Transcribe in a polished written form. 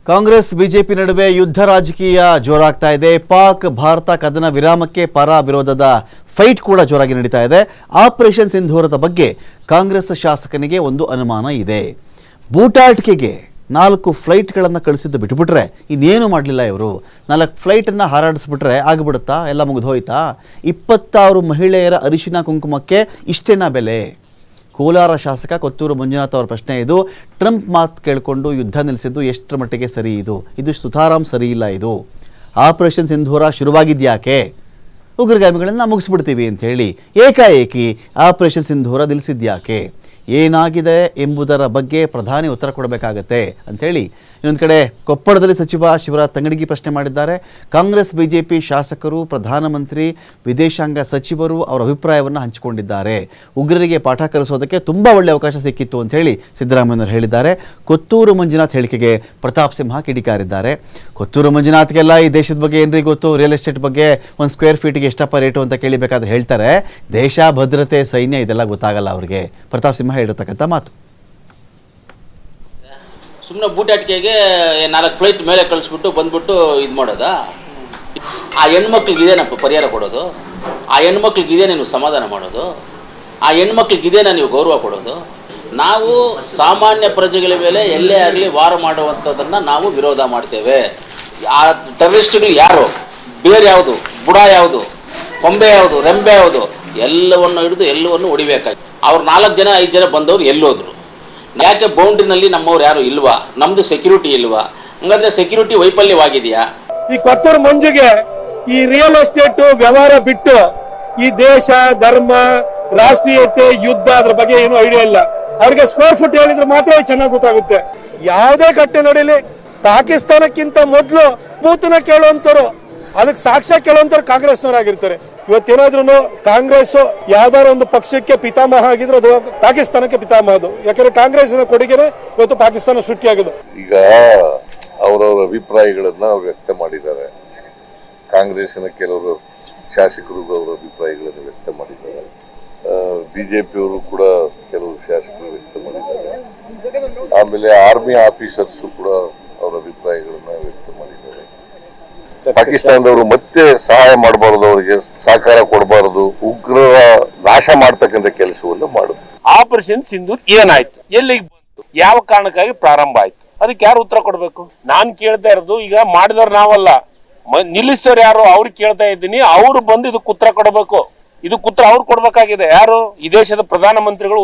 Congress BJP ನಡುವೆ ಯುದ್ಧ ರಾಜಕೀಯ ಜೋರಾಗ್ತಾ ಇದೆ. ಪಾಕ್ ಭಾರತ ಕದನ ವಿರಾಮಕ್ಕೆ ಪರ ವಿರೋಧದ ಫೈಟ್ ಕೂಡ ಜೋರಾಗಿ ನಡೀತಾ ಇದೆ. ಆಪರೇಷನ್ ಸಿಂಧೂರದ ಬಗ್ಗೆ ಕಾಂಗ್ರೆಸ್ ಶಾಸಕನಿಗೆ ಒಂದು ಅನುಮಾನ ಇದೆ. ಬೂಟಾಟಿಕೆಗೆ 4 ಫ್ಲೈಟ್ಗಳನ್ನು ಕಳಿಸಿದ್ದು ಬಿಟ್ಟುಬಿಟ್ರೆ ಇನ್ನೇನು ಮಾಡಲಿಲ್ಲ. ಇವರು 4 ಫ್ಲೈಟನ್ನು ಹಾರಾಡಿಸ್ಬಿಟ್ರೆ ಆಗಿಬಿಡುತ್ತಾ, ಎಲ್ಲ ಮುಗಿದು ಹೋಯ್ತಾ? 26 ಮಹಿಳೆಯರ ಅರಿಶಿನ ಕುಂಕುಮಕ್ಕೆ ಇಷ್ಟೇನಾ ಬೆಲೆ? ಕೋಲಾರ ಶಾಸಕ ಕೊತ್ತೂರು ಮಂಜುನಾಥ್ ಅವರ ಪ್ರಶ್ನೆ ಇದು. ಟ್ರಂಪ್ ಮಾತು ಕೇಳಿಕೊಂಡು ಯುದ್ಧ ನಿಲ್ಲಿಸಿದ್ದು ಎಷ್ಟರ ಮಟ್ಟಿಗೆ ಸರಿ? ಇದು ಸುತಾರಾಮ್ ಸರಿ ಇಲ್ಲ. ಇದು ಆಪರೇಷನ್ ಸಿಂಧೂರ ಶುರುವಾಗಿದ್ಯಾಕೆ? ಉಗ್ರಗಾಮಿಗಳನ್ನು ಮುಗಿಸ್ಬಿಡ್ತೀವಿ ಅಂತ ಹೇಳಿ ಏಕಾಏಕಿ ಆಪರೇಷನ್ ಸಿಂಧೂರ ನಿಲ್ಲಿಸಿದ್ಯಾಕೆ? ಏನಾಗಿದೆ ಎಂಬುದರ ಬಗ್ಗೆ ಪ್ರಧಾನಿ ಉತ್ತರ ಕೊಡಬೇಕಾಗತ್ತೆ ಅಂಥೇಳಿ ಇನ್ನೊಂದು ಕಡೆ ಕೊಪ್ಪಳದಲ್ಲಿ ಸಚಿವ ಶಿವರಾಜ್ ತಂಗಡಗಿ ಪ್ರಶ್ನೆ ಮಾಡಿದ್ದಾರೆ. ಕಾಂಗ್ರೆಸ್ ಬಿಜೆಪಿ ಶಾಸಕರು, ಪ್ರಧಾನಮಂತ್ರಿ, ವಿದೇಶಾಂಗ ಸಚಿವರು ಅವರ ಅಭಿಪ್ರಾಯವನ್ನು ಹಂಚಿಕೊಂಡಿದ್ದಾರೆ. ಉಗ್ರರಿಗೆ ಪಾಠ ಕಲಿಸೋದಕ್ಕೆ ತುಂಬ ಒಳ್ಳೆಯ ಅವಕಾಶ ಸಿಕ್ಕಿತ್ತು ಅಂತ ಹೇಳಿ ಸಿದ್ದರಾಮಯ್ಯನವರು ಹೇಳಿದ್ದಾರೆ. ಕೊತ್ತೂರು ಮಂಜುನಾಥ್ ಹೇಳಿಕೆಗೆ ಪ್ರತಾಪ್ ಸಿಂಹ ಕಿಡಿಕಾರಿದ್ದಾರೆ. ಕೊತ್ತೂರು ಮಂಜುನಾಥ್ಗೆಲ್ಲ ಈ ದೇಶದ ಬಗ್ಗೆ ಏನ್ರಿ ಗೊತ್ತು? ರಿಯಲ್ ಎಸ್ಟೇಟ್ ಬಗ್ಗೆ ಒಂದು ಸ್ಕ್ವೇರ್ ಫೀಟ್ಗೆ ಎಷ್ಟಪ್ಪ ರೇಟು ಅಂತ ಕೇಳಿಬೇಕಾದ್ರೆ ಹೇಳ್ತಾರೆ, ದೇಶ, ಭದ್ರತೆ, ಸೈನ್ಯ ಇದೆಲ್ಲ ಗೊತ್ತಾಗಲ್ಲ ಅವ್ರಿಗೆ. ಪ್ರತಾಪ್ ಸಿಂಹ ಹೇಳಿರ್ತಕ್ಕಂಥ ಮಾತು. ಸುಮ್ಮನೆ ಬೂಟಾಟಿಕೆಗೆ 4 ಫ್ಲೈಟ್ ಮೇಲೆ ಕಳಿಸ್ಬಿಟ್ಟು ಬಂದ್ಬಿಟ್ಟು ಇದು ಮಾಡೋದಾ? ಆ ಹೆಣ್ಮಕ್ಳಿಗೆ ಇದೇನಪ್ಪ ಪರಿಹಾರ ಕೊಡೋದು? ಆ ಹೆಣ್ಮಕ್ಳಿಗೆ ಇದೇನೇ ನೀವು ಸಮಾಧಾನ ಮಾಡೋದು? ಆ ಹೆಣ್ಮಕ್ಳಿಗೆ ಇದೇನ ನೀವು ಗೌರವ ಕೊಡೋದು? ನಾವು ಸಾಮಾನ್ಯ ಪ್ರಜೆಗಳ ಮೇಲೆ ಎಲ್ಲೇ ಆಗಲಿ ವಾರ ಮಾಡುವಂಥದ್ದನ್ನು ನಾವು ವಿರೋಧ ಮಾಡ್ತೇವೆ. ಆ ಟೆರರಿಸ್ಟ್ಗಳು ಯಾರು, ಬೇರೆ ಯಾವುದು, ಬುಡ ಯಾವುದು, ಕೊಂಬೆ ಯಾವುದು, ರೆಂಬೆ ಯಾವುದು, ಎಲ್ಲವನ್ನು ಹಿಡಿದು ಎಲ್ಲವನ್ನು ಹೊಡಿಬೇಕಾಗಿ. ಅವ್ರು 4 ಜನ 5 ಜನ ಬಂದವರು ಎಲ್ಲೋದ್ರು? ಯಾಕೆ ಬೌಂಡ್ರಿನಲ್ಲಿ ನಮ್ಮವ್ರು ಯಾರು ಇಲ್ವಾ? ನಮ್ದು ಸೆಕ್ಯೂರಿಟಿ ಇಲ್ವಾ? ಹಂಗಂದ್ರೆ ಸೆಕ್ಯೂರಿಟಿ ವೈಫಲ್ಯವಾಗಿದೆಯಾ? ಈ ಕೊತ್ತೂರು ಮಂಜುಗೆ ಈ ರಿಯಲ್ ಎಸ್ಟೇಟ್ ವ್ಯವಹಾರ ಬಿಟ್ಟು ಈ ದೇಶ, ಧರ್ಮ, ರಾಷ್ಟ್ರೀಯತೆ, ಯುದ್ಧ ಅದ್ರ ಬಗ್ಗೆ ಏನು ಐಡಿಯಾ ಇಲ್ಲ. ಅವ್ರಿಗೆ ಸ್ಕ್ವೇರ್ ಫುಟ್ ಹೇಳಿದ್ರೆ ಮಾತ್ರ ಚೆನ್ನಾಗಿ ಗೊತ್ತಾಗುತ್ತೆ. ಯಾವುದೇ ಘಟನೆ ನಡೀಲಿ, ಪಾಕಿಸ್ತಾನಕ್ಕಿಂತ ಮೊದಲು ಭೂತನ ಕೇಳುವಂತರು, ಅದಕ್ಕೆ ಸಾಕ್ಷ್ಯ ಕೇಳುವಂತರು ಕಾಂಗ್ರೆಸ್ನವರಾಗಿರ್ತಾರೆ. ಇವತ್ತೇನಾದ್ರೂ ಕಾಂಗ್ರೆಸ್ ಯಾವ್ದಾರ ಒಂದು ಪಕ್ಷಕ್ಕೆ ಪಿತಾಮಹ ಆಗಿದ್ರೆ ಅದು ಪಾಕಿಸ್ತಾನಕ್ಕೆ ಪಿತಾಮಹ. ಅದು ಯಾಕಂದ್ರೆ ಕಾಂಗ್ರೆಸ್ನ ಕೊಡುಗೆನೆ ಇವತ್ತು ಪಾಕಿಸ್ತಾನ ಸೃಷ್ಟಿಯಾಗೋದು. ಈಗ ಅವರವರ ಅಭಿಪ್ರಾಯಗಳನ್ನ ಅವ್ರು ವ್ಯಕ್ತ ಮಾಡಿದ್ದಾರೆ. ಕಾಂಗ್ರೆಸ್ನ ಕೆಲವರು ಶಾಸಕರು ಅವರ ಅಭಿಪ್ರಾಯಗಳನ್ನು ವ್ಯಕ್ತ ಮಾಡಿದ್ದಾರೆ. ಬಿಜೆಪಿಯವರು ಕೂಡ ಕೆಲವು ಶಾಸಕರು ವ್ಯಕ್ತ ಮಾಡಿದ್ದಾರೆ. ಆಮೇಲೆ ಆರ್ಮಿ ಆಫೀಸರ್ಸ್ ಕೂಡ ಅವರ ಅಭಿಪ್ರಾಯಗಳನ್ನ ವ್ಯಕ್ತ ಮಾಡಿದ್ದಾರೆ. ಪಾಕಿಸ್ತಾನದವರು ಮತ್ತೆ ಸಹಾಯ ಮಾಡಬಾರದು, ಅವರಿಗೆ ಸಹಕಾರ ಕೊಡಬಾರದು, ಉಗ್ರರ ನಾಶ ಮಾಡ್ತಕ್ಕಂಥ ಕೆಲಸವನ್ನು ಮಾಡುದು. ಆಪರೇಷನ್ ಸಿಂಧೂರ್ ಏನಾಯ್ತು, ಎಲ್ಲಿಗೆ ಬಂತು, ಯಾವ ಕಾರಣಕ್ಕಾಗಿ ಪ್ರಾರಂಭ ಆಯ್ತು, ಅದಕ್ಕೆ ಯಾರು ಉತ್ತರ ಕೊಡ್ಬೇಕು? ನಾನ್ ಕೇಳ್ತಾ ಇರೋದು, ಈಗ ಮಾಡಿದವ್ರು ನಾವಲ್ಲ, ನಿಲ್ಲಿಸಿದವ್ರು ಯಾರು ಅವ್ರಿಗೆ ಕೇಳ್ತಾ ಇದ್ದೀನಿ. ಅವ್ರು ಬಂದು ಇದಕ್ಕೆ ಉತ್ತರ ಕೊಡಬೇಕು. ಇದಕ್ಕೆ ಉತ್ತರ ಅವ್ರು ಕೊಡ್ಬೇಕಾಗಿದೆ. ಯಾರು? ಈ ದೇಶದ ಪ್ರಧಾನಮಂತ್ರಿಗಳು